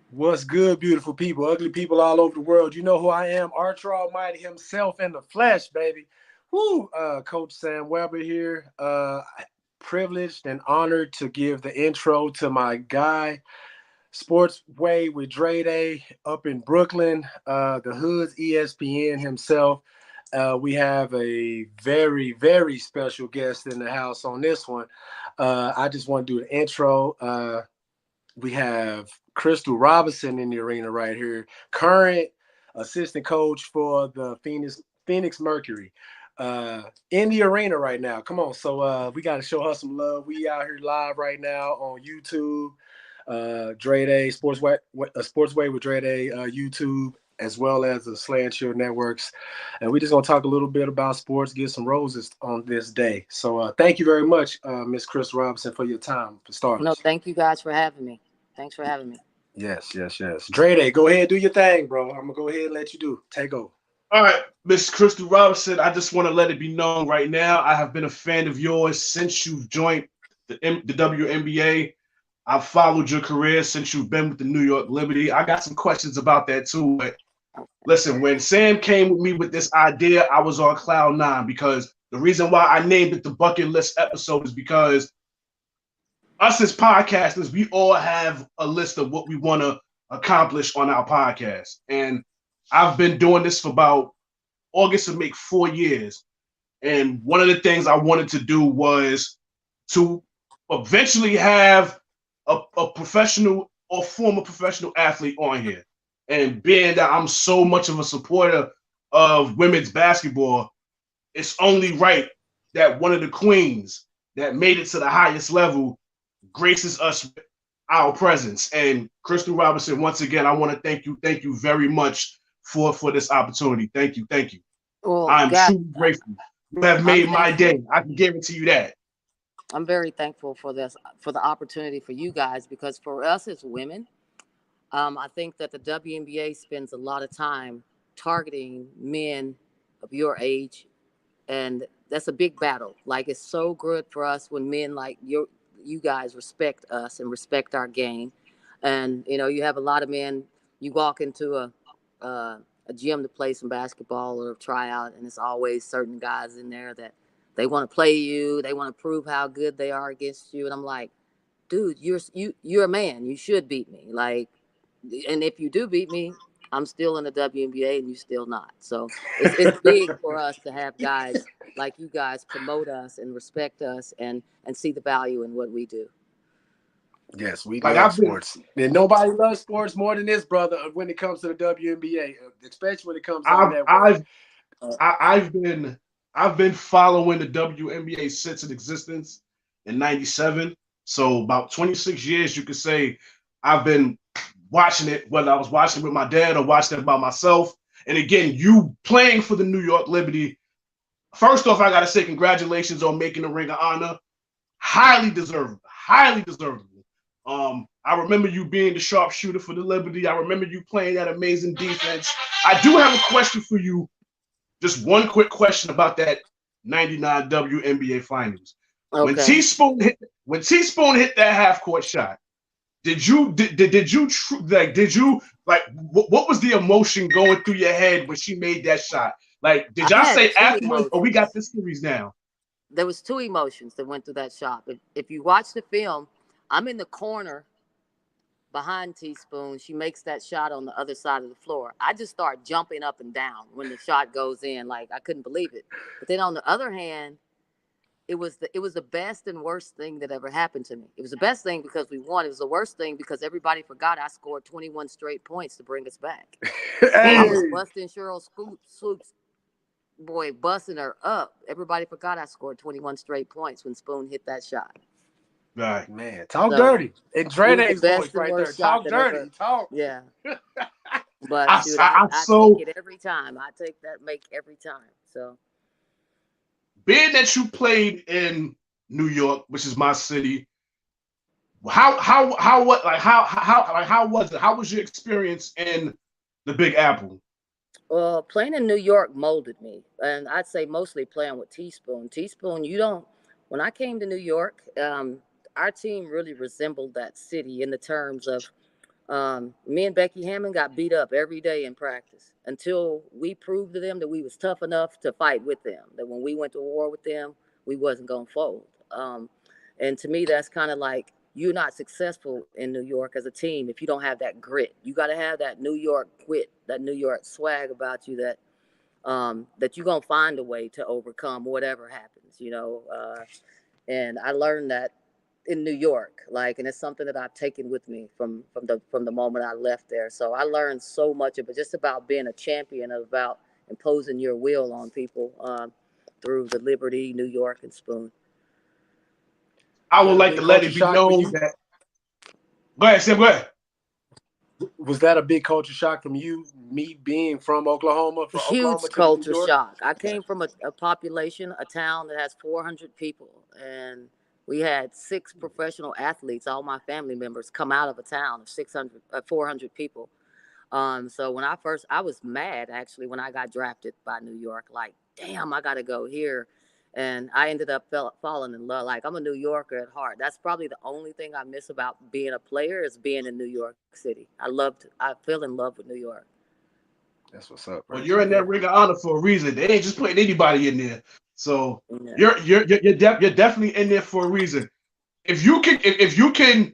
What's good, beautiful people, ugly people all over the world? You know who I am, Archer Almighty himself in the flesh, baby. Woo! Coach Sam Weber here. Privileged and honored to give the intro to my guy, Sports Way with Dray Day up in Brooklyn, the Hood's ESPN himself. We have a very, very special guest in the house on this one. I just want to do the intro. We have Crystal Robinson in the arena right here, current assistant coach for the Phoenix Mercury. In the arena right now. Come on. So we got to show her some love. We out here live right now on YouTube, Dray Day, Sports Way with Dray Day, YouTube, as well as the SLA Chill networks. And we just going to talk a little bit about sports, get some roses on this day. So thank you very much, Miss Chris Robinson, for your time for No, starters. thank you guys for having me. Thanks for having me. Yes. Dre Day, go ahead, do your thing, bro. I'm gonna go ahead and let you do. Take over. All right, Miss Crystal Robinson, I just want to let it be known right now. I have been a fan of yours since you've joined the WNBA. I've followed your career since you've been with the New York Liberty. I got some questions about that too. But listen, when Sam came with me with this idea, I was on cloud nine because the reason why I named it the bucket list episode is because us as podcasters, we all have a list of what we want to accomplish on our podcast. And I've been doing this for about August will make 4 years. And one of the things I wanted to do was to eventually have a professional or former professional athlete on here. And being that I'm so much of a supporter of women's basketball, it's only right that one of the queens that made it to the highest level graces us with our presence. And Crystal Robinson, once again, I want to thank you very much for this opportunity. Thank you. Well, I'm God, truly grateful. You have made my day. I can guarantee you that. I'm very thankful for for the opportunity for you guys, because for us as women, I think that the WNBA spends a lot of time targeting men of your age, and that's a big battle. Like, it's so good for us when men like you guys respect us and respect our game. And you have a lot of men. You walk into a gym to play some basketball or try out, and it's always certain guys in there that they want to play you. They want to prove how good they are against you. And I'm like, dude, you're a man. You should beat me. Like, and if you do beat me, I'm still in the WNBA and you still not. So it's big for us to have guys like you guys promote us and respect us and see the value in what we do. Yes, we Like love I've been, sports. And nobody loves sports more than this brother when it comes to the WNBA, especially when it comes to the I've, network. I've, I've been, I've been following the WNBA since its existence in '97. So about 26 years, you could say, I've been watching it, whether I was watching it with my dad or watching it by myself. And again, you playing for the New York Liberty. First off, I gotta say congratulations on making the Ring of Honor. Highly deserved, highly deservable. I remember you being the sharpshooter for the Liberty. I remember you playing that amazing defense. I do have a question for you. Just one quick question about that '99 WNBA Finals. When Okay. Teaspoon hit, when Teaspoon hit that half court shot, did you like what was the emotion going through your head when she made that shot? Like, did I y'all had say two afterwards, "Oh, we got emotions. this series now"? There was two emotions that went through that shot. If you watch the film, I'm in the corner behind Teaspoon. She makes that shot on the other side of the floor. I just start jumping up and down when the shot goes in. Like, I couldn't believe it. But then on the other hand, it was the best and worst thing that ever happened to me. It was the best thing because we won. It was the worst thing because everybody forgot I scored 21 straight points to bring us back. I Hey, was busting Cheryl Swoops, boy, busting her up. Everybody forgot I scored 21 straight points when Spoon hit that shot. Right. man, talk So dirty. In it was the Dre's voice best and right there. worst shot Talk that dirty. ever. Talk. Yeah. But I, shoot, I, I, I I take so it every time. I take that make every time. So being that you played in New York, which is my city, how what how was it? How was your experience in the Big Apple? playing in New York molded me. And I'd say mostly playing with Teaspoon. Teaspoon, you don't when I came to New York, our team really resembled that city in the terms of Me and Becky Hammond got beat up every day in practice until we proved to them that we was tough enough to fight with them. That when we went to war with them, we wasn't gonna fold. And to me, that's kind of like you're not successful in New York as a team if you don't have that grit. You got to have that New York grit, that New York swag about you that you're gonna find a way to overcome whatever happens. And I learned that in New York, and it's something that I've taken with me from the moment I left there. So I learned so much of it, just about being a champion, about imposing your will on people through the Liberty, New York, and Spoon. I Was would that a like big to let culture it be shock for known you? that. Go ahead, Sam. Go ahead. Was that a big culture shock from you, me being from Oklahoma, from Oklahoma Huge to New culture York? shock. I came from a population, a town that has 400 people, and we had 6 professional athletes. All my family members come out of a town of 400 people. So I was mad actually when I got drafted by New York. Like, damn, I got to go here, and I ended up falling in love. Like, I'm a New Yorker at heart. That's probably the only thing I miss about being a player is being in New York City. I fell in love with New York. That's what's up Well, right you're in there. that ring of honor for a reason. They ain't just putting anybody in there. So Yeah. you're definitely in there for a reason. If you can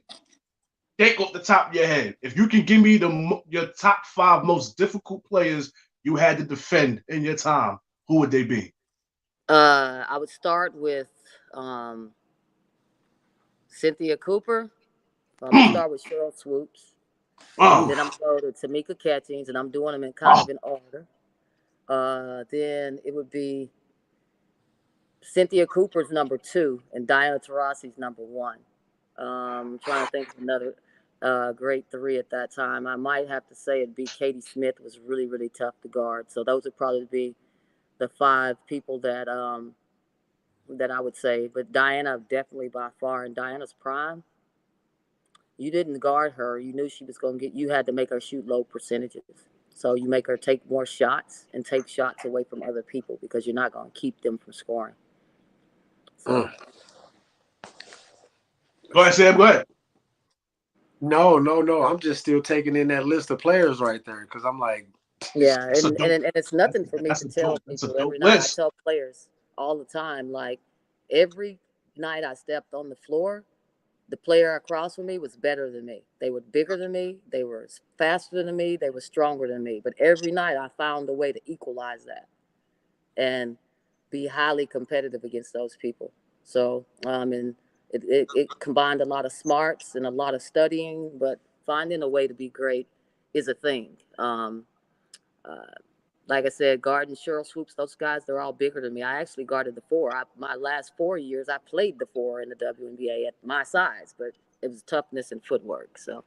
think off the top of your head, if you can give me your top 5 most difficult players you had to defend in your time, who would they be? I would start with Cynthia Cooper. I'm gonna Mm, start with Cheryl Swoops. Then I'm mm, gonna go to Tamika Catchings, and I'm doing them in kind of in order. Then it would be Cynthia Cooper's number 2 and Diana Taurasi's number 1. I'm trying to think of another great 3 at that time. I might have to say it'd be Katie Smith was really, really tough to guard. So those would probably be the 5 people that I would say. But Diana definitely by far in Diana's prime. You didn't guard her. You knew she was going to get. You had to make her shoot low percentages. So you make her take more shots and take shots away from other people because you're not going to keep them from scoring. So. Mm. go ahead, Sam. Go ahead. No, no, no. I'm just still taking in that list of players right there because I'm like, Yeah, That's a and, and dope. and it's nothing for me to tell That's a people. dope Every night I list. tell players all the time, like every night I stepped on the floor, the player across from me was better than me. They were bigger than me, they were faster than me, they were stronger than me. But every night I found a way to equalize that and be highly competitive against those people. So, and it combined a lot of smarts and a lot of studying, but finding a way to be great is a thing. Uh, like I said, guarding Cheryl Swoops, those guys, they're all bigger than me. I actually guarded the 4. My last 4 years, I played the 4 in the WNBA at my size, but it was toughness and footwork. So,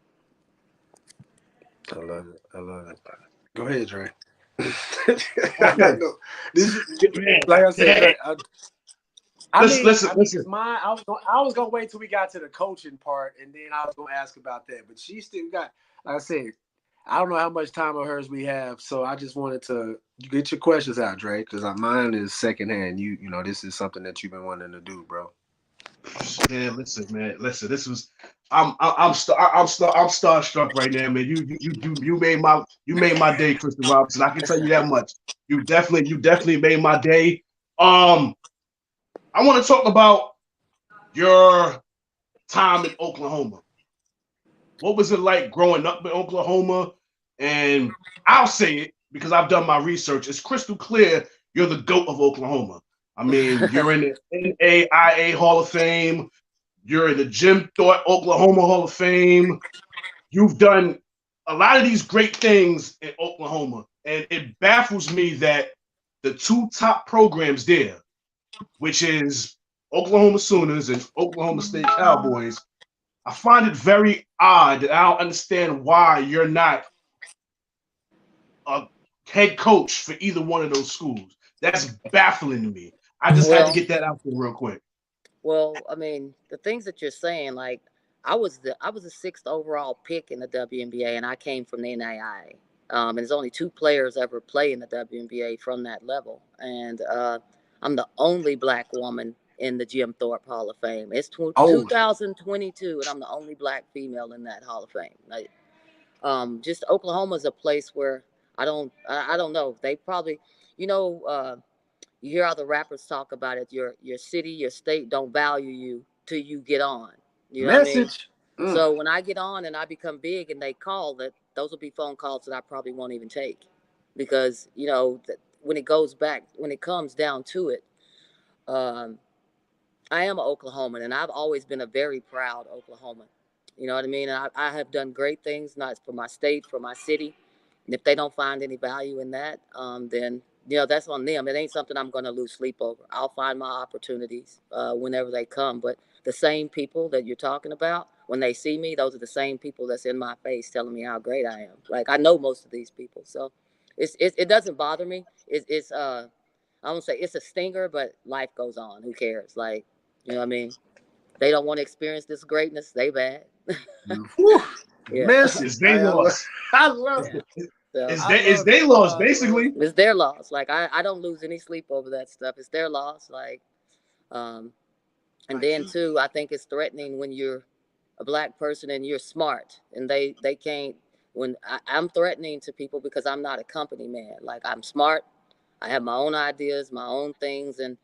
I love it. I love it. Go ahead, Dre. I Okay, know this is man. like I said, Hey, Dre. listen, listen, I mean, listen. cause I was gonna wait till we got to the coaching part, and then I was gonna ask about that. But she still got, like I said, I don't know how much time of hers we have, so I just wanted to get your questions out, Dre, because mine is secondhand. You know, this is something that you've been wanting to do, bro. Man, listen, man, listen. This was, I'm starstruck right now, man. You made my day, Crystal Robinson. I can tell you that much. You definitely made my day. Um, I want to talk about your time in Oklahoma. What was it like growing up in Oklahoma? And I'll say it because I've done my research. It's crystal clear you're the GOAT of Oklahoma. I mean, you're in the NAIA Hall of Fame. You're in the Jim Thorpe Oklahoma Hall of Fame. You've done a lot of these great things in Oklahoma. And it baffles me that the 2 top programs there, which is Oklahoma Sooners and Oklahoma State Cowboys, I find it very odd that I don't understand why you're not a head coach for either one of those schools. That's baffling to me. I just had to well, get that out there real quick. I mean, the things that you're saying, like I was the 6th overall pick in the WNBA, and I came from the NAIA. And there's only 2 players ever play in the WNBA from that level, and I'm the only black woman in the Jim Thorpe Hall of Fame. It's Oh, 2022, and I'm the only black female in that Hall of Fame. Like, Just Oklahoma's a place where I don't know. They probably, you know, you hear how the rappers talk about it. Your city, your state don't value you till you get on. You know what I mean? Message. So when I get on and I become big and they call, that those will be phone calls that I probably won't even take, because when it goes back, when it comes down to it, um, I am an Oklahoman, and I've always been a very proud Oklahoman. You know what I mean? And I have done great things, not for my state, for my city. And if they don't find any value in that, then that's on them. It ain't something I'm going to lose sleep over. I'll find my opportunities whenever they come. But the same people that you're talking about, when they see me, those are the same people that's in my face telling me how great I am. Like, I know most of these people, so it doesn't bother me. It's I won't say it's a stinger, but life goes on. Who cares? Like, you know what I mean? They don't want to experience this greatness. They bad. Whew, Yeah. It's message. they loss. I love Yeah. it. So It's I love they it. loss, Oh, I love basically. it. it's their loss. Like, I don't lose any sleep over that stuff. It's their loss. Like, um, and Like then too, I think it's threatening when you're a black person and you're smart, and they can't. When I'm threatening to people because I'm not a company man. Like, I'm smart. I have my own ideas, my own things, and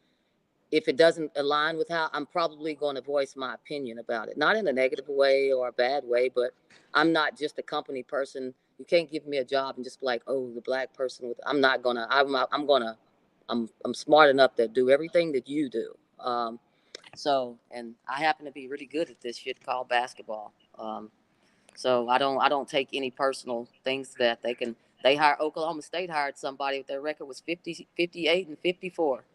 if it doesn't align with how, I'm probably going to voice my opinion about it, not in a negative way or a bad way, but I'm not just a company person. You can't give me a job and just be like, oh, the black person with, I'm not gonna, I'm gonna, I'm smart enough to do everything that you do. And I happen to be really good at this shit called basketball. So I don't take any personal things that they hire. Oklahoma State hired somebody with their record was 50, 58, and 54.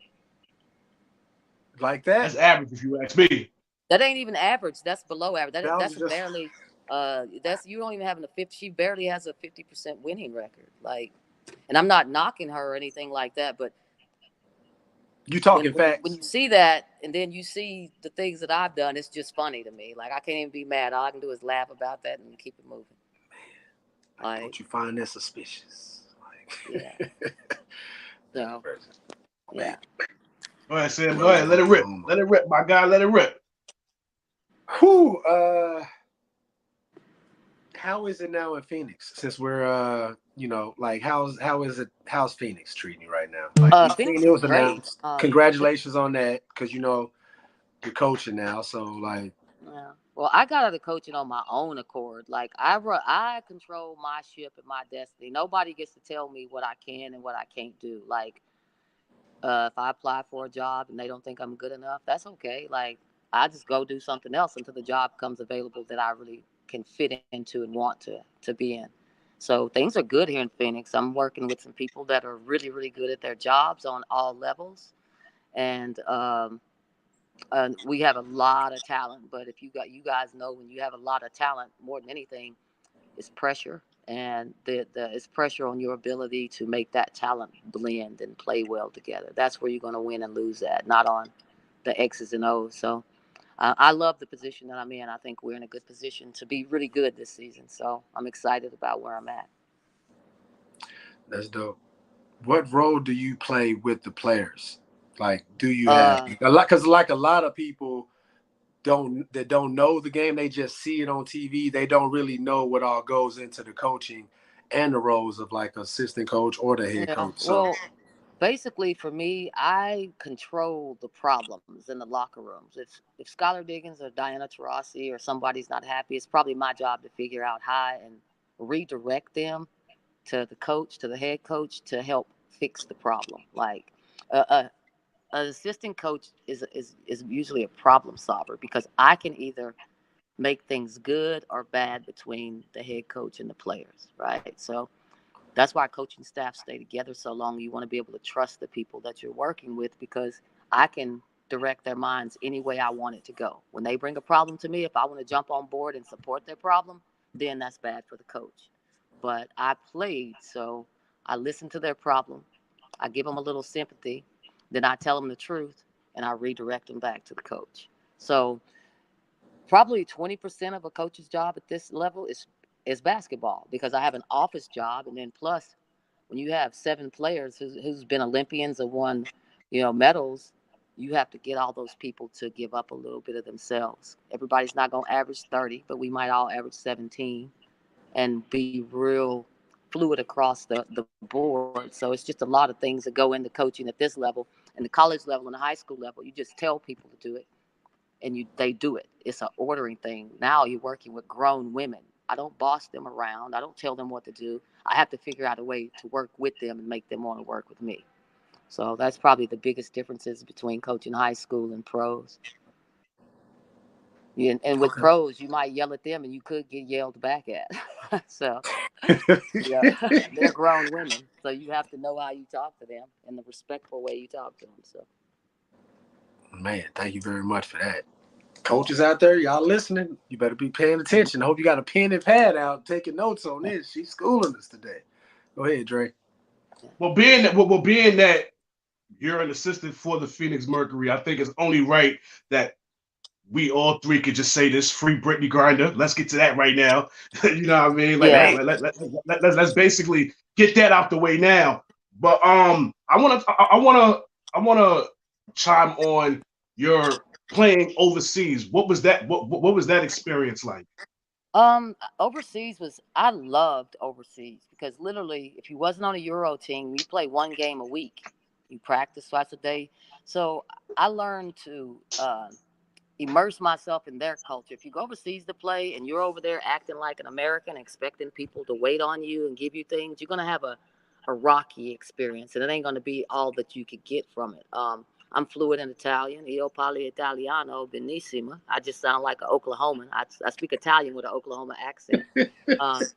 like that. That's average if you ask me. That ain't even average. That's below average. That was That's a just barely. That's you don't even have a 50. She barely has a 50% winning record. Like, and I'm not knocking her or anything like that. But you when talking when you, when facts. you see that, and then you see the things that I've done, it's just funny to me. Like, I can't even be mad. All I can do is laugh about that and keep it moving. Like, Like, don't you find that suspicious? yeah. Like, So, man, yeah. Go ahead, Sam. Go women ahead. in Let it rip. Oklahoma. Let it rip, my guy. Let it rip. Who? How is it now in Phoenix? Since we're like how's Phoenix treating you right now? Like we seen Phoenix it is was great. announced. Congratulations on that, because you're coaching now. So like, Yeah. Well, I got out of coaching on my own accord. Like, I control my ship and my destiny. Nobody gets to tell me what I can and what I can't do. Like, if I apply for a job and they don't think I'm good enough, that's okay. Like, I just go do something else until the job comes available that I really can fit into and want to be in. So things are good here in Phoenix. I'm working with some people that are really, really good at their jobs on all levels, and we have a lot of talent. But if you guys know, when you have a lot of talent, more than anything, it's pressure, and the it's pressure on your ability to make that talent blend and play well together. That's where you're going to win and lose at, not on the X's and O's. So I love the position that I'm in. I think we're in a good position to be really good this season. So I'm excited about where I'm at. that's dope. What role do you play with the players? Like, do you have Uh, a lot? Because like a lot of people don't know the game. They just see it on TV. They don't really know what all goes into the coaching and the roles of like assistant coach or the head yeah. coach. So Well, basically for me, I control the problems in the locker rooms. If Skylar Diggins or Diana Taurasi or somebody's not happy, it's probably my job to figure out how and redirect them to the coach, to the head coach, to help fix the problem. Like, uh, uh, an assistant coach is usually a problem solver, because I can either make things good or bad between the head coach and the players, right? So that's why coaching staff stay together so long. You want to be able to trust the people that you're working with, because I can direct their minds any way I want it to go. When they bring a problem to me, if I want to jump on board and support their problem, then that's bad for the coach. But I played, so I listen to their problem. I give them a little sympathy, then I tell them the truth, and I redirect them back to the coach. So probably 20% of a coach's job at this level is basketball, because I have an office job, and then plus when you have seven players who's been Olympians or won, medals, you have to get all those people to give up a little bit of themselves. Everybody's not going to average 30, but we might all average 17. and be real fluid across the board. So it's just a lot of things that go into coaching at this level, and the college level and the high school level. You just tell people to do it, and they do it. It's an ordering thing. Now you're working with grown women. I don't boss them around. I don't tell them what to do. I have to figure out a way to work with them and make them want to work with me. So that's probably the biggest differences between coaching high school and pros. Yeah, and with Okay. pros, you might yell at them and you could get yelled back at. So, yeah, they're grown women. So you have to know how you talk to them and the respectful way you talk to them. So, Man, thank you very much for that. Coaches out there, y'all listening, you better be paying attention. I hope you got a pen and pad out taking notes on this. She's schooling us today. Go ahead, Dre. Well, being that you're an assistant for the Phoenix Mercury, I think it's only right that we all three could just say this: free Brittany Grinder. Let's get to that right now. You know what I mean? Like, yeah. let's basically get that out the way now. But I wanna chime on your playing overseas. What was that? What was that experience like? Overseas was I loved overseas because literally, if you wasn't on a Euro team, you play one game a week. You practice twice a day. So I learned to immerse myself in their culture. If you go overseas to play and you're over there acting like an American, expecting people to wait on you and give you things, you're gonna have a rocky experience, and it ain't gonna be all that you could get from it. I'm fluent in Italian. Io parlo italiano benissimo. I just sound like an Oklahoman. I speak Italian with an Oklahoma accent. Um,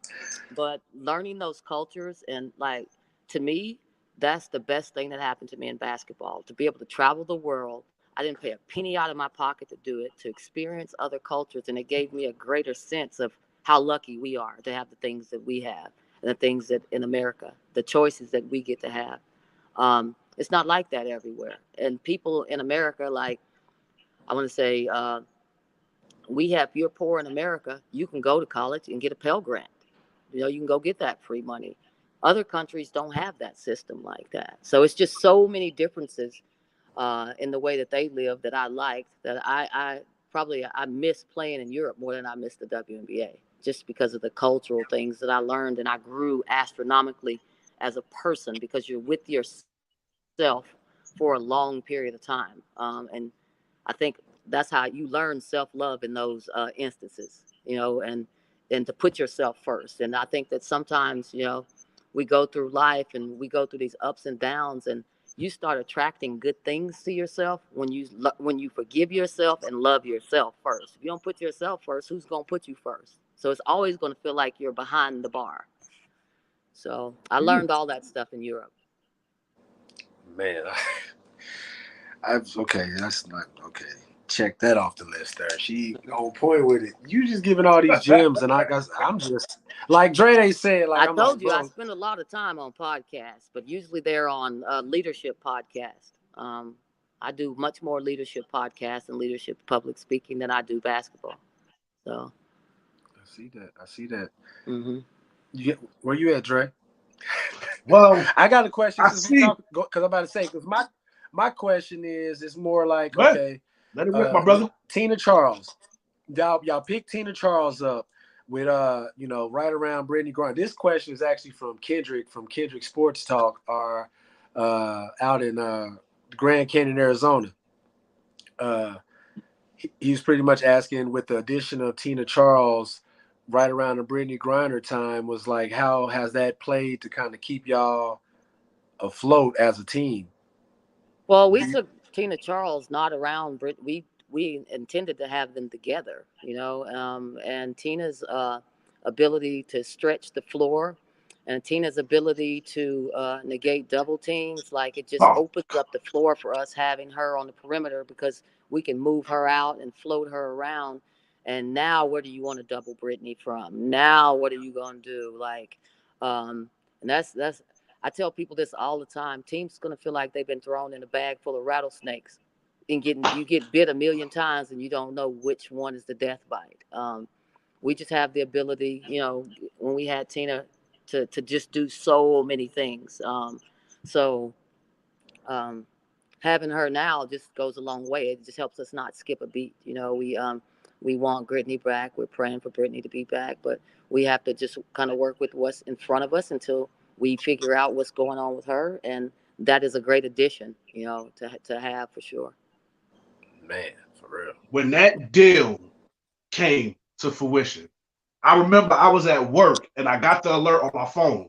but learning those cultures and like to me, that's the best thing that happened to me in basketball. To be able to travel the world, I didn't pay a penny out of my pocket to do it. To experience other cultures, and it gave me a greater sense of how lucky we are to have the things that we have and the things that in America, the choices that we get to have. It's not like that everywhere. And people in America, like I want to say, we have. If you're poor in America, you can go to college and get a Pell Grant. You can go get that free money. Other countries don't have that system like that. So it's just so many differences in the way that they live that I liked that I probably I miss playing in Europe more than I miss the WNBA just because of the cultural things that I learned, and I grew astronomically as a person because you're with yourself for a long period of time. And I think that's how you learn self-love in those instances, and to put yourself first. And I think that sometimes, we go through life and we go through these ups and downs, and you start attracting good things to yourself when you forgive yourself and love yourself first. If you don't put yourself first, who's going to put you first? So it's always going to feel like you're behind the bar. So I learned all that stuff in Europe. Man, I've okay. That's not okay. Check that off the list there. She on point with it. You just giving all these gems, and I guess I'm just like Dre. They said like I I'm like, told you I bro. spend a lot of time on podcasts, but usually they're on leadership podcasts. I do much more leadership podcasts and leadership public speaking than I do basketball. So, I see that. I see that. hmm Where you at, Dre? Well, I got a question I since we see. talk because I'm about to say because my question is it's more like Let okay, let it rip, my brother. Tina Charles. Y'all pick Tina Charles up with right around Brittany Grant. This question is actually from Kendrick Sports Talk, are out in Grand Canyon, Arizona. Uh, he was pretty much asking with the addition of Tina Charles right around the Brittany Griner time was like how has that played to kind of keep y'all afloat as a team? well, we took Tina Charles not around. We intended to have them together, and Tina's ability to stretch the floor, and Tina's ability to negate double teams, like it just Oh, opens up the floor for us having her on the perimeter because we can move her out and float her around. And now, where do you want to double Brittany from? Now, what are you going to do? And that's I tell people this all the time. Teams going to feel like they've been thrown in a bag full of rattlesnakes, and you get bit a million times, and you don't know which one is the death bite. We just have the ability, when we had Tina, to just do so many things. So having her now just goes a long way. It just helps us not skip a beat. We We want Brittany back. We're praying for Brittany to be back, but we have to just kind of work with what's in front of us until we figure out what's going on with her. And that is a great addition, to have for sure. Man, for real. When that deal came to fruition, I remember I was at work and I got the alert on my phone.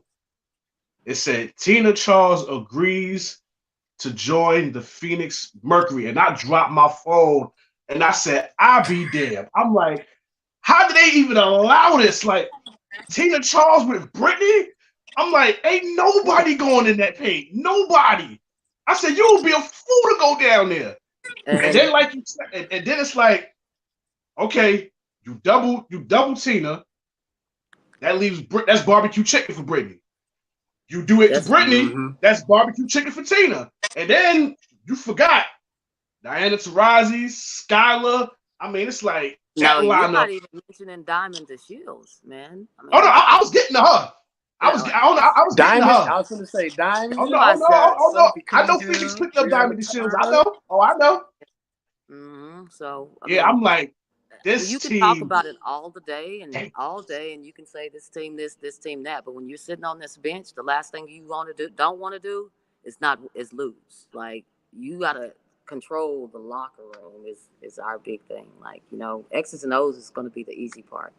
It said Tina Charles agrees to join the Phoenix Mercury, and I dropped my phone and I said, "I be damned." I'm like, how did they even allow this? Like Tina Charles with Brittany? I'm like, ain't nobody going in that paint. Nobody. I said, you would be a fool to go down there. And then like you said, and then it's like, okay, you double Tina. That leaves that's barbecue chicken for Brittany. You do it to Brittany, that's barbecue chicken for Tina. And then you forgot Diana Taurasi, Skylar. I mean, it's like that no, lineup. you're not even mentioning Diamond to Shields, man. I mean, oh no, I was getting to her. I was getting to her. I was gonna say Diamond. Oh no, I know Phoenix picked up Diamond and Shields. I know. Oh, I know. So yeah, I'm like, this you can team. talk about it all day, and you can say this team this team that. But when you're sitting on this bench, the last thing you don't want to do is lose. Like, you gotta control the locker room is our big thing. Like, X's and O's is going to be the easy part.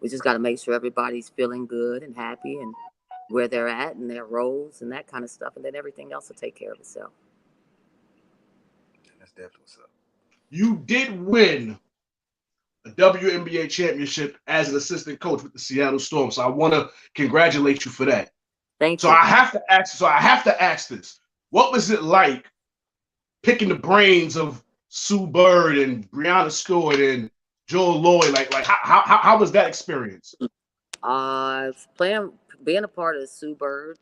We just got to make sure everybody's feeling good and happy and where they're at and their roles and that kind of stuff, and then everything else will take care of itself. That's definitely so. You did win a WNBA championship as an assistant coach with the Seattle Storm, so I want to congratulate you for that. Thank you. I have to ask this: what was it like picking the brains of Sue Bird and Brianna Stewart and Joel Lloyd? Like how was that experience? Being a part of Sue Bird,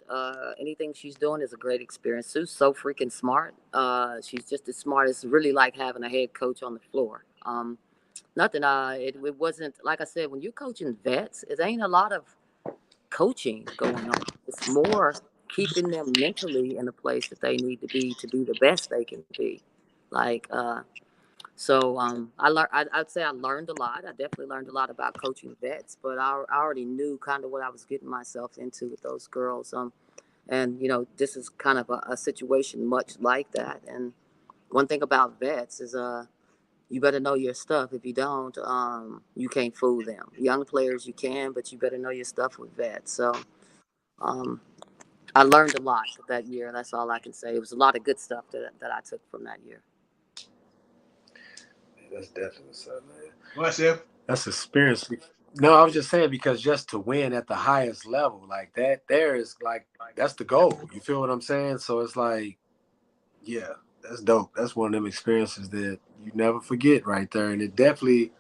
anything she's doing is a great experience. Sue's so freaking smart. She's just as smart. It's really like having a head coach on the floor. It wasn't, like I said, when you're coaching vets, it ain't a lot of coaching going on. It's more keeping them mentally in a place that they need to be the best they can be. Like, I'd say I learned a lot. I definitely learned a lot about coaching vets, but I already knew kind of what I was getting myself into with those girls. And this is kind of a situation much like that. And one thing about vets is, you better know your stuff. If you don't, you can't fool them. Young players, you can, but you better know your stuff with vets. So, I learned a lot that year. That's all I can say. It was a lot of good stuff that I took from that year. That's definitely something, man. What's it? That's experience. No, I was just saying, because just to win at the highest level like that, that's the goal. You feel what I'm saying? So it's like, yeah, that's dope. That's one of them experiences that you never forget right there. And it definitely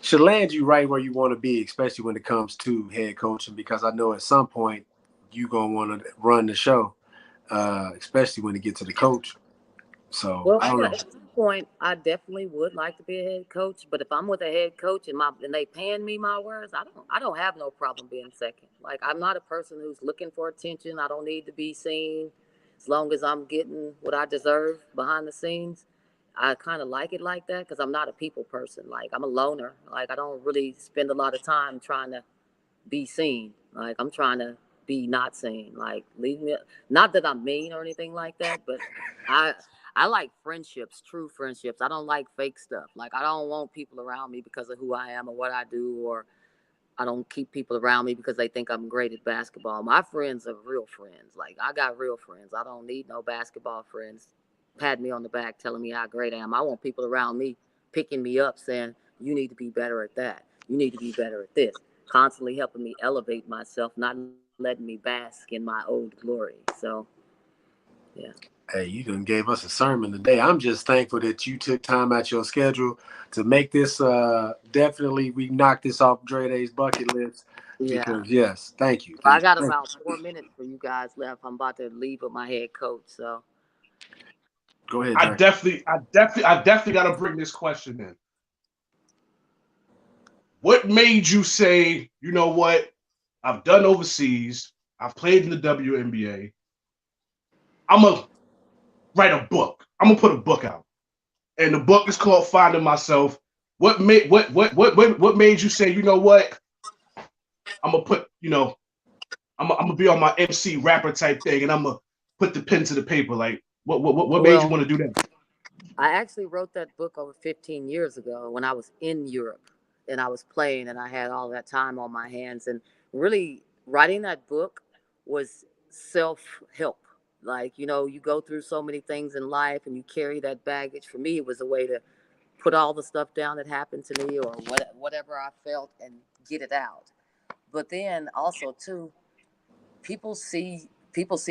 should land you right where you want to be, especially when it comes to head coaching, because I know at some point you're going to want to run the show, especially when it gets to the coach. So I don't know. At some point, I definitely would like to be a head coach. But if I'm with a head coach and they paying me my words, I don't have no problem being second. Like, I'm not a person who's looking for attention. I don't need to be seen. As long as I'm getting what I deserve behind the scenes, I kind of like it like that, because I'm not a people person. Like, I'm a loner. Like, I don't really spend a lot of time trying to be seen. Like, I'm trying to be not seen. Like, leave me. Not that I'm mean or anything like that, but I like friendships, true friendships. I don't like fake stuff. Like, I don't want people around me because of who I am or what I do, or I don't keep people around me because they think I'm great at basketball. My friends are real friends. Like, I got real friends. I don't need no basketball friends patting me on the back telling me how great I am. I want people around me picking me up saying, you need to be better at that. You need to be better at this. Constantly helping me elevate myself, not letting me bask in my old glory. So, yeah. Hey, you done gave us a sermon today. I'm just thankful that you took time out your schedule to make this. Definitely, we knocked this off Dray Day's bucket list. Yeah. Because, yes, thank you. I got about 4 minutes for you guys left. I'm about to leave with my head coach. So go ahead. I definitely got to bring this question in. What made you say, you know what? I've done overseas. I've played in the WNBA. I'm going to write a book. I'm going to put a book out. And the book is called Finding Myself. what made you say, you know what? I'm gonna put, I'm gonna be on my MC rapper type thing, and I'm gonna put the pen to the paper. Like, what made you Well, want to do that? I actually wrote that book over 15 years ago when I was in Europe and I was playing and I had all that time on my hands. And really, writing that book was self help. Like, you go through so many things in life and you carry that baggage. For me, it was a way to put all the stuff down that happened to me or whatever I felt and get it out. But then also, too, people see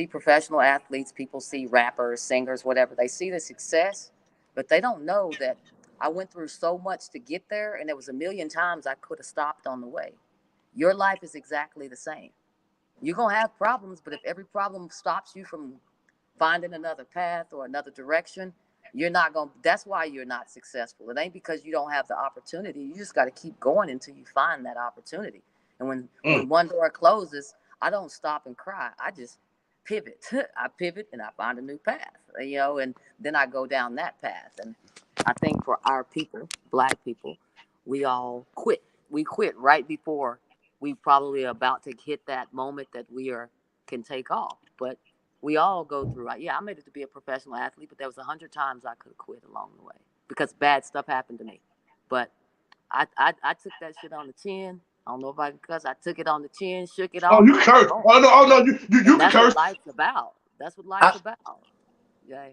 professional athletes, people see rappers, singers, whatever. They see the success, but they don't know that I went through so much to get there, and there was a million times I could have stopped on the way. Your life is exactly the same. You're gonna have problems, but if every problem stops you from finding another path or another direction, you're not going to, that's why you're not successful. It ain't because you don't have the opportunity. You just got to keep going until you find that opportunity. And when Mm. one door closes, I don't stop and cry. I just pivot. I pivot and I find a new path, and then I go down that path. And I think for our people, black people, we all quit. We quit right before we probably are about to hit that moment that can take off. But we all go through. Yeah, I made it to be a professional athlete, but there was 100 times I could have quit along the way because bad stuff happened to me. But I took that shit on the chin. I don't know if I can cuss. I took it on the chin, shook it Oh, off, you and kept curse. going. Oh no, you And can that's what curse. life's about. That's what life's I, about. Yeah,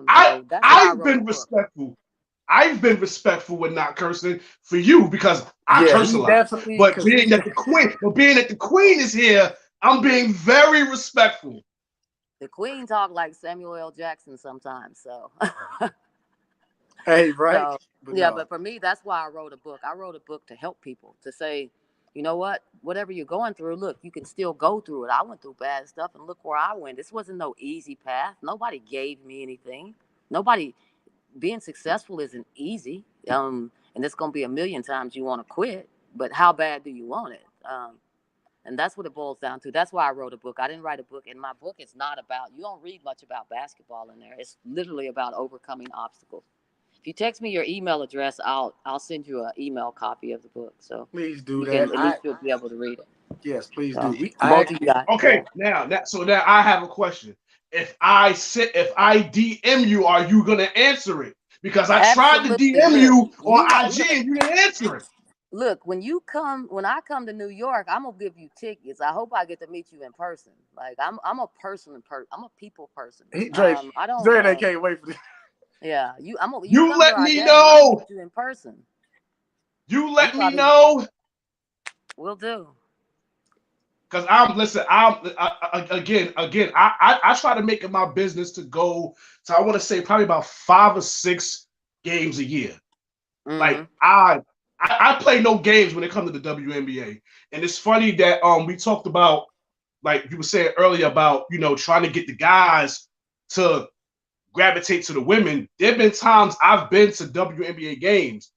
I so that's why I I've wrote a been book. respectful. I've been respectful with not cursing for you because I yeah, curse a he lot. definitely But because he. being that the queen is here, I'm being very respectful. The Queen talk like Samuel L. Jackson sometimes. So Hey, right, So, but yeah, no. but for me, that's why I wrote a book. I wrote a book to help people, to say, you know what, whatever you're going through, look, you can still go through it. I went through bad stuff, and look where I went. This wasn't no easy path. Nobody gave me anything. Nobody, being successful isn't easy. And it's going to be a million times you want to quit, but how bad do you want it? And that's what it boils down to. That's why I wrote a book. I didn't write a book, and my book is not about, you don't read much about basketball in there. It's literally about overcoming obstacles. If you text me your email address, I'll send you an email copy of the book, so Please do you that. can at least you'll be able to read it. Yes, please do. So I both of actually, you guys, yeah. Okay, now I have a question. If I DM you, are you gonna answer it? Because I tried to Absolutely. DM Look, you on you IG look, and you didn't answer it. look. When I come to New York, I'm gonna give you tickets. I hope I get to meet you in person. Like I'm a I'm a people person. Dre, I don't. Dre, they can't wait for this. Yeah, you You come to let our me game, I'll meet know. you in person. You You let me probably know. will do. Cause again. I try to make it my business to go to, I want to say, probably about 5 or 6 games a year. Like Mm-hmm. I play no games when it comes to the WNBA, and it's funny that we talked about, like you were saying earlier, about trying to get the guys to gravitate to the women. There've been times I've been to WNBA games,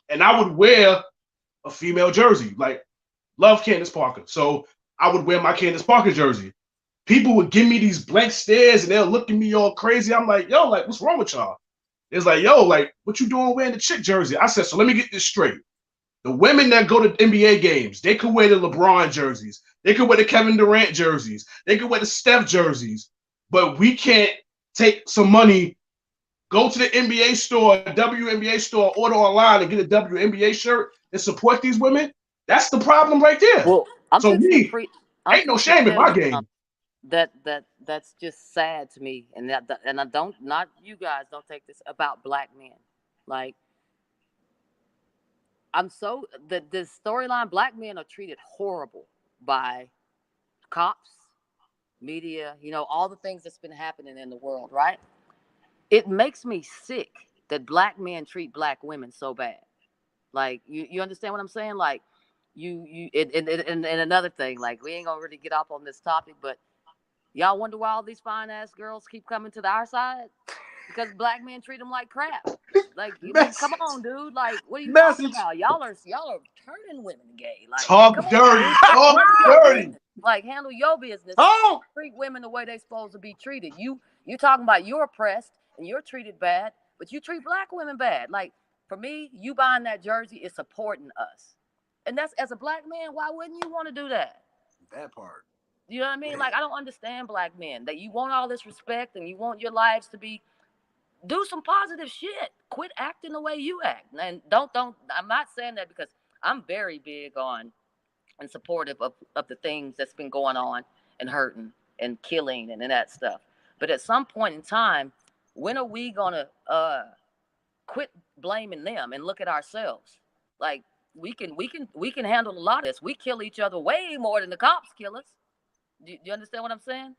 and I would wear a female jersey, like love Candace Parker, so I would wear my Candace Parker jersey. People would give me these blank stares, and they'll look at me all crazy. I'm like, yo, like, what's wrong with y'all? It's like, yo, like, what you doing wearing the chick jersey? I said, so let me get this straight. The women that go to NBA games, they could wear the LeBron jerseys. They could wear the Kevin Durant jerseys. They could wear the Steph jerseys. But we can't take some money, go to the NBA store, WNBA store, order online and get a WNBA shirt and support these women. That's the problem right there. Well, So me, I'm ain't no fixing to shame in tell my you something game. that's just sad to me, and and I don't, not you guys don't take this about black men. Like the storyline, black men are treated horrible by cops, media, all the things that's been happening in the world, right? It makes me sick that black men treat black women so bad. Like you understand what I'm saying? Like and another thing, like we ain't gonna really get off on this topic, but y'all wonder why all these fine ass girls keep coming to our side? Because black men treat them like crap. Like, come Message, on, dude. Like, what are you talking message. about? Y'all are turning women gay. Like, come Talk on, dirty. dude. Talk Handle your dirty. business. Like, handle your business. Oh, Treat women the way they supposed to be treated. You talking about you're oppressed and you're treated bad, but you treat black women bad. Like, For me, you buying that jersey is supporting us. And that's, as a black man, why wouldn't you want to do that? That part. You know what I mean? Man. Like, I don't understand black men that you want all this respect and you want your lives to be, do some positive shit. Quit acting the way you act. And don't, I'm not saying that because I'm very big on and supportive of the things that's been going on and hurting and killing and that stuff. But at some point in time, when are we gonna quit blaming them and look at ourselves? Like, we can handle a lot of this. We kill each other way more than the cops kill us. Do you understand what I'm saying?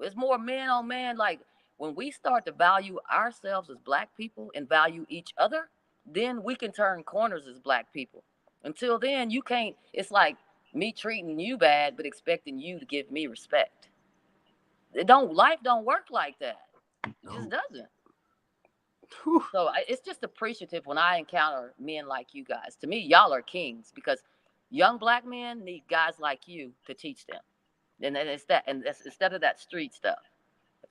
It's more man on man. Like, when we start to value ourselves as black people and value each other, then we can turn corners as black people. Until then, you can't. It's like me treating you bad but expecting you to give me respect. Life don't work like that. It just doesn't. Whew. So it's just appreciative when I encounter men like you guys. To me, y'all are kings, because young black men need guys like you to teach them. And then it's that, and that's, instead of that street stuff.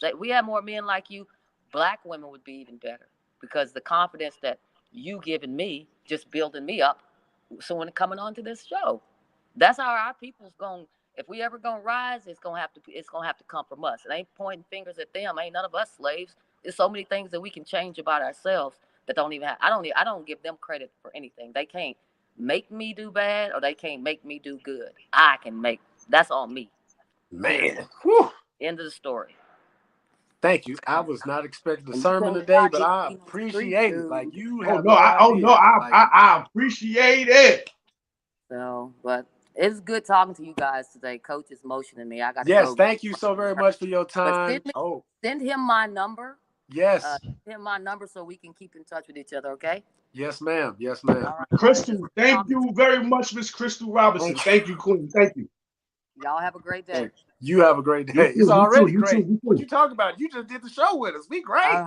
If we had more men like you, black women would be even better, because the confidence that you giving me, just building me up. So when coming on to this show, that's how our people's going. If we ever gonna rise, it's gonna have to come from us. It ain't pointing fingers at them. Ain't none of us slaves. There's so many things that we can change about ourselves that don't even have. I don't give them credit for anything. They can't make me do bad, or they can't make me do good. I can make. That's on me. Man. Whew. End of the story. Thank you. I was not expecting the sermon today, but I appreciate it. Like, you have I appreciate it. So, but it's good talking to you guys today. Coach is motioning me. I got to yes, go. Thank you so very much for your time. Send him my number. Yes. Send him my number so we can keep in touch with each other, okay? Yes, ma'am. Yes, ma'am. All right. Crystal, thank you very much, Miss Crystal Robinson. Thank you, Queen. Thank you. Y'all have a great day. You have a great day. It's already great. What you talking about? You just did the show with us. We great.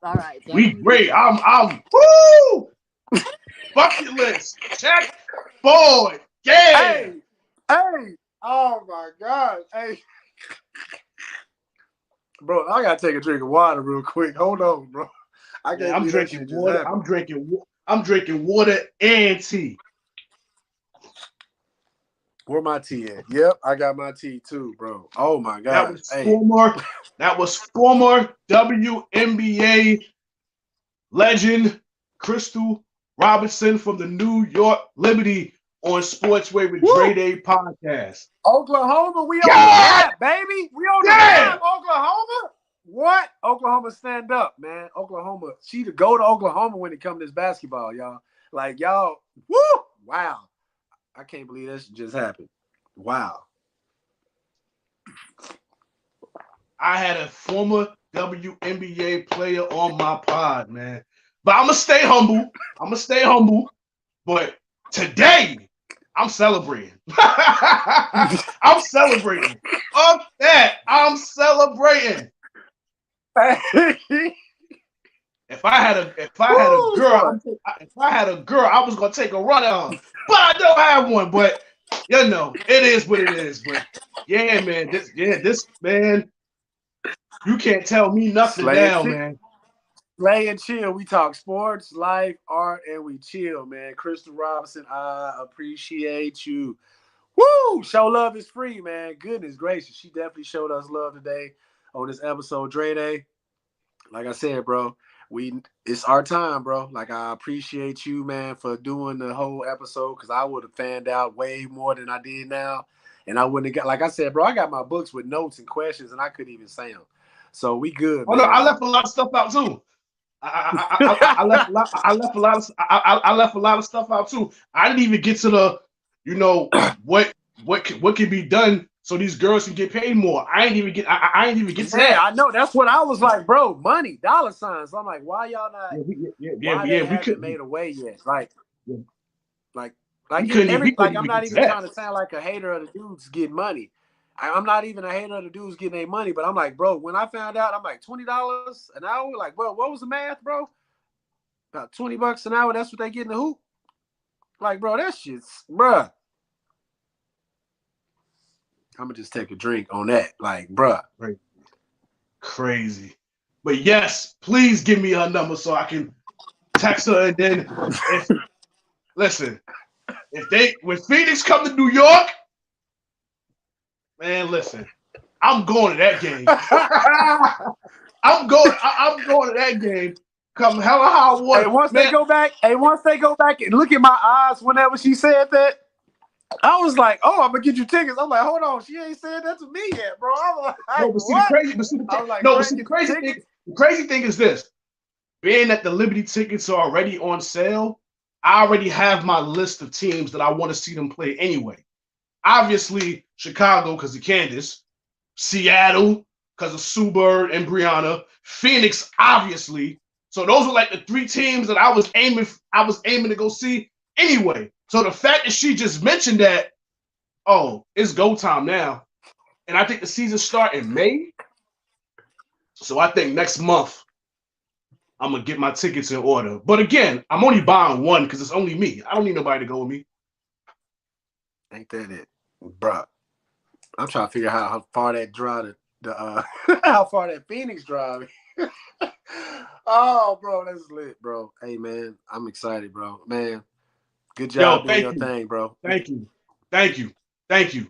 All right. We great. I'm woo! Bucket list. Check. Boy. Yeah. Hey. Oh my God. Hey. Bro, I gotta take a drink of water real quick. Hold on, bro. I'm drinking water. I'm drinking water and tea. Where my tea at? Yep, I got my tea too, bro. Oh my God. That was former WNBA legend Crystal Robinson from the New York Liberty on Sportsway with Dray Day podcast. Oklahoma, we on the map, baby. We on the map, Oklahoma. What? Oklahoma, stand up, man. Oklahoma, she to go to Oklahoma when it comes to this basketball, y'all. Like, y'all, woo! Wow. I can't believe this just happened. Wow. I had a former WNBA player on my pod, man. But I'm going to stay humble. But today, I'm celebrating. I'm celebrating. Fuck that. I'm celebrating. If I had a girl, I was gonna take a run at her. But I don't have one. But you know, it is what it is. But yeah, man, this man, you can't tell me nothing now, man. Slay and chill. We talk sports, life, art, and we chill, man. Crystal Robinson, I appreciate you. Woo! Show love is free, man. Goodness gracious. She definitely showed us love today on this episode, Dray Day. Like I said, bro, it's our time, bro. Like, I appreciate you, man, for doing the whole episode, because I would have fanned out way more than I did now. And I wouldn't have got, like I said, bro, I got my books with notes and questions, and I couldn't even say them. So we good, man. No, I left a lot of stuff out too. I left a lot of stuff out too. I didn't even get to the, you know, what can be done so these girls can get paid more. I ain't even get to that. I know. That's what I was like, bro. Money, dollar signs. I'm like, why y'all not? We couldn't made a way yet. I'm not even trying to sound like a hater of the dudes getting money. I'm not even a hater of the dudes getting their money, but I'm like, bro, when I found out, I'm like, $20 an hour. Like, bro, what was the math, bro? About $20 an hour. That's what they get in the hoop. Like, bro, that shit's, bruh. I'm gonna just take a drink on that. Like, bruh. Crazy. But yes, please give me her number so I can text her, and then when Phoenix come to New York, man, listen, I'm going to that game. I'm going to that game. Come hell or high water. Hey, once they go back and look at my eyes whenever she said that, I was like, "Oh, I'm gonna get you tickets." I'm like, "Hold on, she ain't said that to me yet, bro." I'm like, no, but see the crazy thing is this: being that the Liberty tickets are already on sale, I already have my list of teams that I want to see them play anyway. Obviously, Chicago because of Candace, Seattle because of Sue Bird and Brianna, Phoenix, obviously. So those were like the three teams that I was aiming to go see anyway. So the fact that she just mentioned that, oh, it's go time now. And I think the season start in May. So I think next month I'm gonna get my tickets in order. But again, I'm only buying one because it's only me. I don't need nobody to go with me. Ain't that it, bro? I'm trying to figure out how far that drive how far that Phoenix drive. Oh, bro, that's lit, bro. Hey, man, I'm excited, bro. Man, good job doing your thing, bro. Thank you.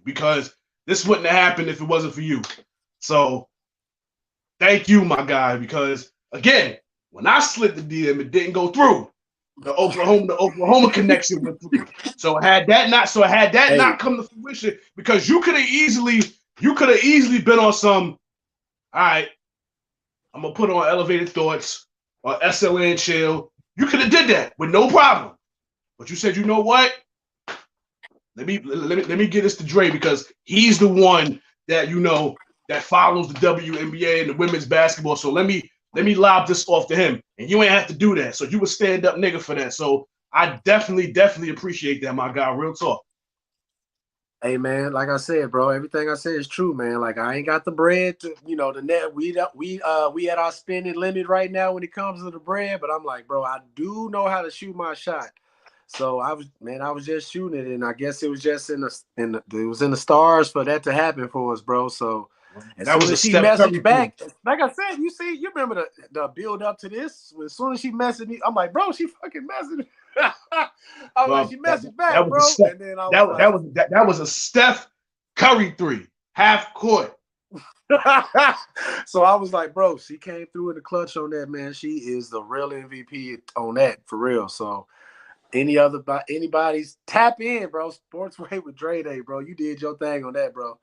Because this wouldn't have happened if it wasn't for you. So thank you, my guy. Because again, when I slid the DM, it didn't go through. The Oklahoma connection went through. So had that not come to fruition, because you could have easily been on some, all right, I'm gonna put on Elevated Thoughts or SLA Chill. You could have did that with no problem. But you said, you know what? Let me get this to Dray, because he's the one that that follows the WNBA and the women's basketball. So let me lob this off to him. And you ain't have to do that. So you a stand-up nigga for that. So I definitely appreciate that, my guy. Real talk. Hey, man, like I said, bro, everything I said is true, man. Like, I ain't got the bread to, the net. We at our spending limit right now when it comes to the bread. But I'm like, bro, I do know how to shoot my shot. So I was just shooting it, and I guess it was just in the stars for that to happen for us, bro. So as soon as she messaged back, like I said, you remember the build up to this. As soon as she messaged me, I'm like, bro, she fucking messaged me. I'm like, she messaged back, bro. And then that was a Steph Curry 3, half court. So I was like, bro, she came through in the clutch on that, man. She is the real MVP on that, for real. So anybody's tap in, bro. Sportsway with Dray Day, bro. You did your thing on that, bro.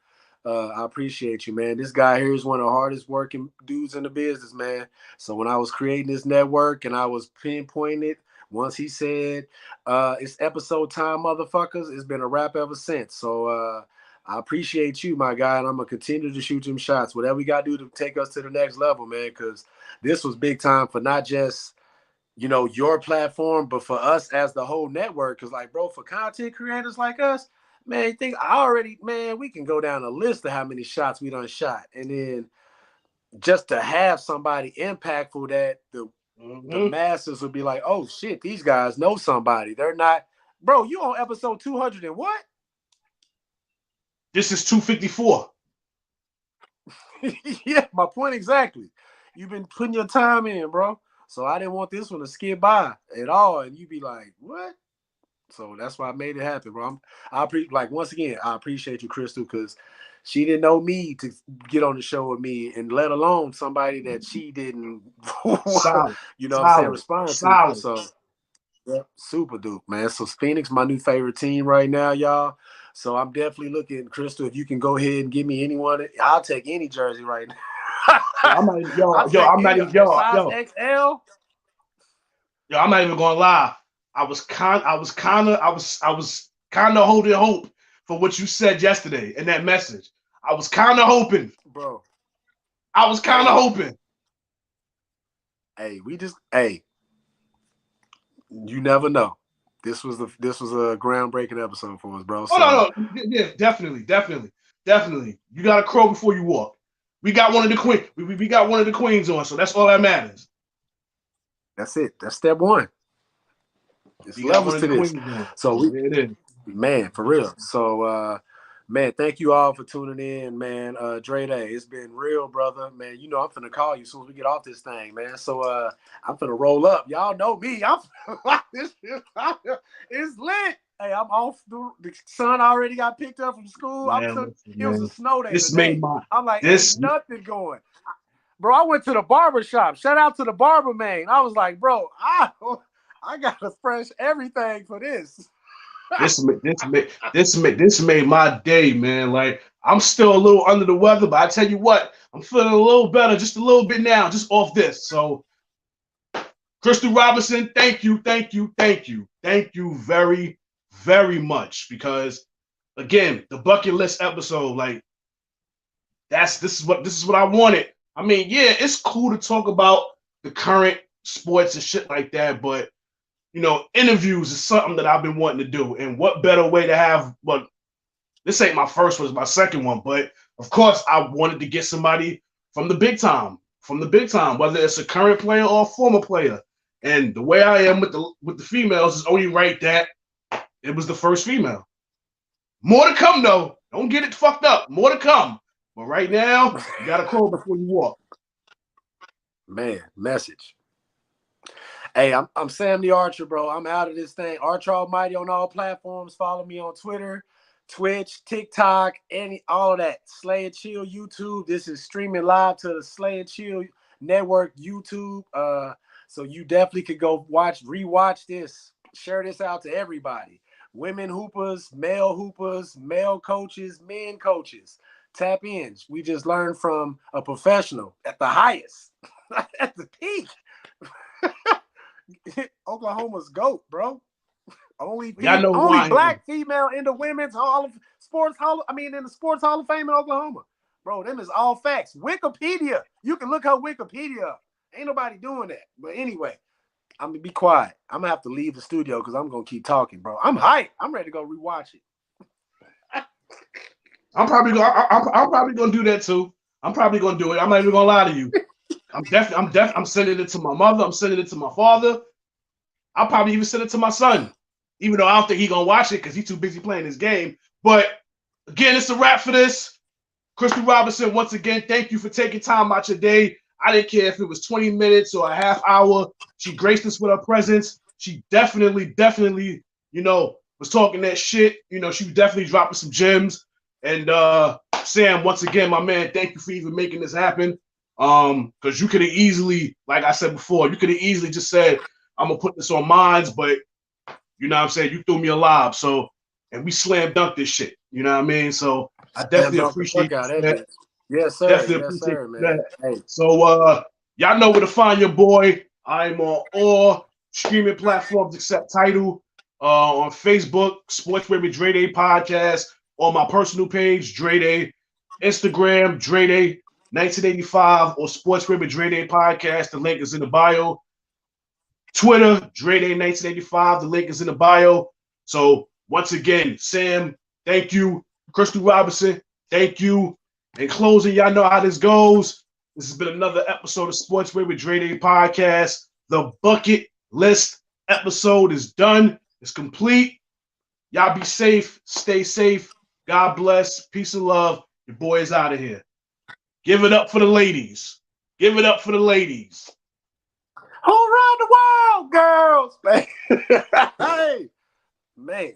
I appreciate you, man. This guy here is one of the hardest working dudes in the business, man. So when I was creating this network and I was pinpointing it, once he said it's episode time, motherfuckers, it's been a wrap ever since. So I appreciate you, my guy, and I'm gonna continue to shoot them shots. Whatever we gotta do to take us to the next level, man, because this was big time for not just your platform, but for us as the whole network. Because, like, bro, for content creators like us, man, we can go down a list of how many shots we done shot. And then just to have somebody impactful that the masses would be like, oh, shit, these guys know somebody. They're not, bro, you on episode 200 and what? This is 254. Yeah, my point exactly. You've been putting your time in, bro. So I didn't want this one to skip by at all, and you be like, "What?" So that's why I made it happen, bro. Once again, I appreciate you, Crystal, because she didn't know me to get on the show with me, and let alone somebody that she didn't, respond to. So, yeah, super dupe, man. So Phoenix, my new favorite team right now, y'all. So I'm definitely looking, Crystal. If you can go ahead and give me anyone, I'll take any jersey right now. I'm not even gonna lie. I was kind of holding hope for what you said yesterday in that message. I was kind of hoping, bro. I was kind of hoping. Hey, you never know. This was a groundbreaking episode for us, bro. No. Yeah, definitely. You got to crow before you walk. We got one of the queens. We got one of the queens on, so that's all that matters. That's it. That's step one. It's levels to this. So it is. Man, for real. So Man, thank you all for tuning in, man. Dray Day, it's been real, brother. Man, you know I'm finna call you as soon as we get off this thing, man. So I'm finna roll up. Y'all know me. I'm this it's lit. Hey, I'm off. The son already got picked up from school. Man, It was a snow day this today. made my I'm like, this ain't nothing going. Bro, I went to the barber shop. Shout out to the barber man. I was like, bro, I got a fresh everything for this. this made my day, man. Like I'm still a little under the weather, but I tell you what, I'm feeling a little better, just a little bit now, just off this. So, Crystal Robinson, thank you very, very much. Because again, the bucket list episode, like this is what I wanted. I mean, yeah, it's cool to talk about the current sports and shit like that, but you know, interviews is something that I've been wanting to do. And what better way to have, well, this ain't my first one, it's my second one, but of course I wanted to get somebody from the big time, whether it's a current player or a former player. And the way I am with the females is only right that it was the first female. More to come though. Don't get it fucked up. More to come. But right now, you gotta call before you walk. Man, message. Hey, I'm Sam the Archer, bro. I'm out of this thing. Archer Almighty on all platforms. Follow me on Twitter, Twitch, TikTok, all of that. SLA Chill YouTube. This is streaming live to the SLA Chill Network YouTube. So you definitely could go rewatch this. Share this out to everybody. Women hoopers, male coaches, men coaches. Tap in. We just learned from a professional at the highest, at the peak. Oklahoma's GOAT, bro. Only black female in the women's in the sports hall of fame in Oklahoma. Bro, them is all facts. Wikipedia. You can look her Wikipedia up. Ain't nobody doing that. But anyway, I'm gonna be quiet. I'm gonna have to leave the studio because I'm gonna keep talking, bro. I'm hyped. I'm ready to go rewatch it. I'm probably gonna do that too. I'm probably gonna do it. I'm not even gonna lie to you. I'm sending it to my mother. I'm sending it to my father. I'll probably even send it to my son, even though I don't think he's gonna watch it because he's too busy playing his game. But again, it's a wrap for this. Crystal Robinson, once again, thank you for taking time out your day. I didn't care if it was 20 minutes or a half hour. She graced us with her presence. She definitely, you know, was talking that shit. You know, she was definitely dropping some gems. And Sam, once again, my man, thank you for even making this happen. Because you could have easily, like I said before, you could have easily just said, I'm gonna put this on mines, but you know what I'm saying, you threw me a lob. So, and we slam dunked this shit. You know what I mean? So I definitely appreciate that. Yes, sir. Definitely yes, appreciate sir, man. that. Hey. So y'all know where to find your boy. I'm on all streaming platforms except Tidal. On Facebook, Sports Baby Dray Day Podcast. On my personal page, Dray Day. Instagram, Dray Day 1985, or Sports Baby Dray Day Podcast. The link is in the bio. Twitter, Dray Day 1985. The link is in the bio. So once again, Sam, thank you. Crystal Robinson, thank you. In closing, y'all know how this goes. This has been another episode of Sports Way with Dray Day Podcast. The bucket list episode is done. It's complete. Y'all be safe. Stay safe. God bless. Peace and love. Your boy is out of here. Give it up for the ladies. Give it up for the ladies. All around the world, girls. Hey, man.